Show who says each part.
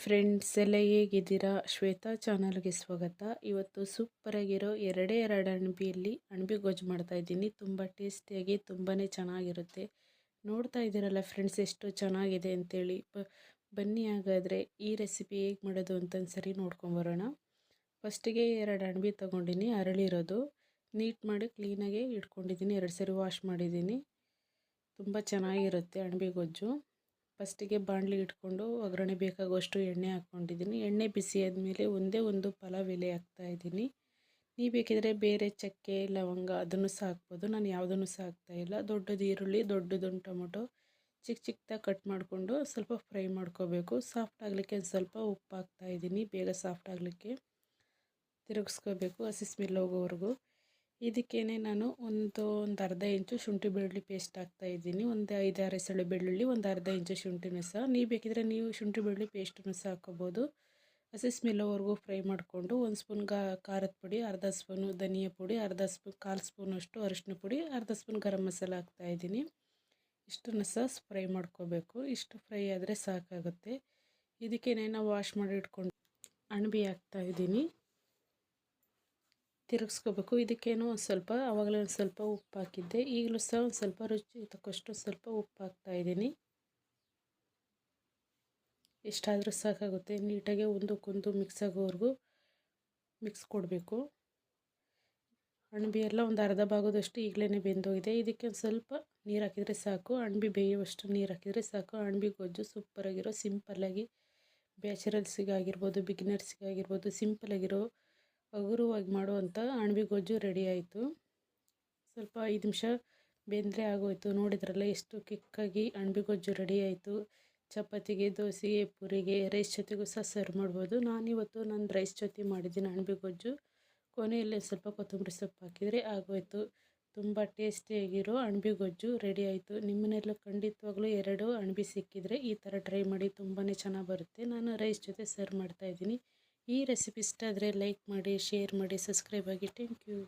Speaker 1: Friends ಎಲ್ಲ ಹೇಗಿದ್ದೀರಾ? ಶ್ವೇತಾ ಚಾನಲ್ಗೆ ಸ್ವಾಗತ. ಇವತ್ತು ಸೂಪರಾಗಿರೋ ಎರಡೇ ಎರಡು ಅಣಬಿಯಲ್ಲಿ ಅಣಬಿ ಗೊಜ್ಜು ಮಾಡ್ತಾಯಿದ್ದೀನಿ. ತುಂಬ ಟೇಸ್ಟಿಯಾಗಿ ತುಂಬಾ ಚೆನ್ನಾಗಿರುತ್ತೆ. ನೋಡ್ತಾ ಇದ್ದೀರಲ್ಲ ಫ್ರೆಂಡ್ಸ್ ಎಷ್ಟು ಚೆನ್ನಾಗಿದೆ ಅಂತೇಳಿ. ಬನ್ನಿ ಹಾಗಾದರೆ ಈ ರೆಸಿಪಿ ಹೇಗೆ ಮಾಡೋದು ಅಂತ ಸರಿ ನೋಡ್ಕೊಂಬರೋಣ. ಫಸ್ಟಿಗೆ ಎರಡು ಅಣಬಿ ತೊಗೊಂಡಿನಿ, ಅರಳಿರೋದು ನೀಟ್ ಮಾಡಿ ಕ್ಲೀನಾಗಿ ಇಟ್ಕೊಂಡಿದ್ದೀನಿ. 2 ಸರಿ ವಾಶ್ ಮಾಡಿದ್ದೀನಿ. ತುಂಬ ಚೆನ್ನಾಗಿರುತ್ತೆ ಅಣಬಿ ಗೊಜ್ಜು. ಫಸ್ಟಿಗೆ ಬಾಣಲಿ ಇಟ್ಕೊಂಡು ಒಗ್ಗರಣೆ ಬೇಕಾಗುವಷ್ಟು ಎಣ್ಣೆ ಹಾಕ್ಕೊಂಡಿದ್ದೀನಿ. ಎಣ್ಣೆ ಬಿಸಿ ಆದಮೇಲೆ ಒಂದೇ ಒಂದು ಪಲಾವ್ ಎಲೆ ಹಾಕ್ತಾಯಿದ್ದೀನಿ. ನೀವು ಬೇಕಿದ್ರೆ ಬೇರೆ ಚಕ್ಕೆ ಲವಂಗ ಅದನ್ನು ಸಹ ಹಾಕ್ಬೋದು. ನಾನು ಯಾವುದನ್ನು ಸಹ ಹಾಕ್ತಾಯಿಲ್ಲ. ದೊಡ್ಡದು ಈರುಳ್ಳಿ, ದೊಡ್ಡದೊಂದು ಟೊಮೊಟೊ ಚಿಕ್ಕದಾಗಿ ಕಟ್ ಮಾಡಿಕೊಂಡು ಸ್ವಲ್ಪ ಫ್ರೈ ಮಾಡ್ಕೋಬೇಕು. ಸಾಫ್ಟ್ ಆಗಲಿಕ್ಕೆ ಸ್ವಲ್ಪ ಉಪ್ಪು ಹಾಕ್ತಾಯಿದ್ದೀನಿ. ಬೇಗ ಸಾಫ್ಟ್ ಆಗಲಿಕ್ಕೆ ತಿರುಗಿಸ್ಕೋಬೇಕು ಹಸಿ ಸ್ಮೆಲ್ ಹೋಗೋವರೆಗೂ. ಇದಕ್ಕೇನೆ ನಾನು ಒಂದು ಅರ್ಧ ಇಂಚು ಶುಂಠಿ ಬೆಳ್ಳುಳ್ಳಿ ಪೇಸ್ಟ್ ಹಾಕ್ತಾಯಿದ್ದೀನಿ. ಒಂದು 5-6 ಎಸಳು ಬೆಳ್ಳುಳ್ಳಿ, ಒಂದು ಅರ್ಧ ಇಂಚು ಶುಂಠಿನೂ ಸಹ. ನೀವು ಬೇಕಿದ್ರೆ ನೀವು ಶುಂಠಿ ಬೆಳ್ಳುಳ್ಳಿ ಪೇಸ್ಟನ್ನು ಸಹ ಹಾಕ್ಕೋಬೋದು. ಹಸಿ ಸ್ಮೆಲ್ಲವರೆಗೂ ಫ್ರೈ ಮಾಡಿಕೊಂಡು 1 ಸ್ಪೂನ್ ಖಾರದ ಪುಡಿ, ಅರ್ಧ ಸ್ಪೂನು ಧನಿಯಾ ಪುಡಿ, ಅರ್ಧ ಸ್ಪೂನ್ 1/4 ಸ್ಪೂನಷ್ಟು ಅರಿಶಿನ ಪುಡಿ, ಅರ್ಧ ಸ್ಪೂನ್ ಗರಂ ಮಸಾಲ ಹಾಕ್ತಾಯಿದ್ದೀನಿ. ಇಷ್ಟನ್ನು ಸಹ ಫ್ರೈ ಮಾಡ್ಕೋಬೇಕು. ಇಷ್ಟು ಫ್ರೈ ಆದರೆ ಸಾಕಾಗುತ್ತೆ. ಇದಕ್ಕೇನೆ ನಾವು ವಾಶ್ ಮಾಡಿ ಇಟ್ಕೊಂಡು ಅಣಬಿ ಹಾಕ್ತಾಯಿದ್ದೀನಿ. ತಿರುಗಿಸ್ಕೋಬೇಕು. ಇದಕ್ಕೇನು ಒಂದು ಸ್ವಲ್ಪ ಆವಾಗಲೇ ಒಂದು ಸ್ವಲ್ಪ ಉಪ್ಪು ಹಾಕಿದ್ದೆ. ಈಗಲೂ ಸಹ ಒಂದು ಸ್ವಲ್ಪ ರುಚಿ ತಕ್ಕಷ್ಟು ಸ್ವಲ್ಪ ಉಪ್ಪು ಹಾಕ್ತಾಯಿದ್ದೀನಿ. ಎಷ್ಟಾದರೂ ಸಾಕಾಗುತ್ತೆ. ನೀಟಾಗಿ ಒಂದಕ್ಕೊಂದು ಮಿಕ್ಸ್ ಆಗೋವರೆಗೂ ಮಿಕ್ಸ್ ಕೊಡಬೇಕು. ಅಣಬಿ ಎಲ್ಲ ಒಂದು ಅರ್ಧ ಭಾಗದಷ್ಟು ಈಗಲೇ ಬೆಂದೋಗಿದೆ. ಇದಕ್ಕೆ ಒಂದು ಸ್ವಲ್ಪ ನೀರು ಹಾಕಿದರೆ ಸಾಕು. ಅಣಬಿ ಬೇಯುವಷ್ಟು ನೀರು ಹಾಕಿದರೆ ಸಾಕು. ಅಣಬಿ ಗೊಜ್ಜು ಸೂಪರಾಗಿರೋ ಸಿಂಪಲ್ಲಾಗಿ ಬ್ಯಾಚುಲರ್ಸಿಗಾಗಿರ್ಬೋದು, ಬಿಗಿನರ್ಸಿಗಾಗಿರ್ಬೋದು ಸಿಂಪಲಾಗಿರೋ ಹಗುರವಾಗಿ ಮಾಡುವಂಥ ಅಣಬಿ ಗೊಜ್ಜು ರೆಡಿ ಆಯಿತು. ಸ್ವಲ್ಪ 5 ನಿಮಿಷ ಬೆಂದರೆ ಆಗೋಯಿತು. ನೋಡಿದ್ರಲ್ಲ ಎಷ್ಟು ಕಿಕ್ಕಾಗಿ ಅಣಬಿ ಗೊಜ್ಜು ರೆಡಿ ಆಯಿತು. ಚಪಾತಿಗೆ, ದೋಸೆಗೆ, ಪೂರಿಗೆ, ರೈಸ್ ಜೊತೆಗೂ ಸಹ ಸರ್ವ್ ಮಾಡ್ಬೋದು. ನಾನಿವತ್ತು ನಾನು ರೈಸ್ ಜೊತೆ ಮಾಡಿದ್ದೀನಿ ಅಣಬಿ ಗೊಜ್ಜು. ಕೊನೆಯಲ್ಲಿ ಸ್ವಲ್ಪ ಕೊತ್ತಂಬರಿ ಸೊಪ್ಪು ಹಾಕಿದರೆ ಆಗೋಯಿತು. ತುಂಬ ಟೇಸ್ಟಿಯಾಗಿರೋ ಅಣಬಿ ಗೊಜ್ಜು ರೆಡಿ ಆಯಿತು. ನಿಮ್ಮನೆಲ್ಲ ಖಂಡಿತವಾಗ್ಲೂ 2 ಅಣಬಿ ಸಿಕ್ಕಿದರೆ ಈ ಥರ ಟ್ರೈ ಮಾಡಿ, ತುಂಬಾ ಚೆನ್ನಾಗಿ ಬರುತ್ತೆ. ನಾನು ರೈಸ್ ಜೊತೆ ಸರ್ವ್ ಮಾಡ್ತಾಯಿದ್ದೀನಿ. ಈ ರೆಸಿಪಿ ಇಷ್ಟ ಆದರೆ ಲೈಕ್ ಮಾಡಿ, ಶೇರ್ ಮಾಡಿ, ಸಬ್ಸ್ಕ್ರೈಬ್ ಆಗಿ. Thank you.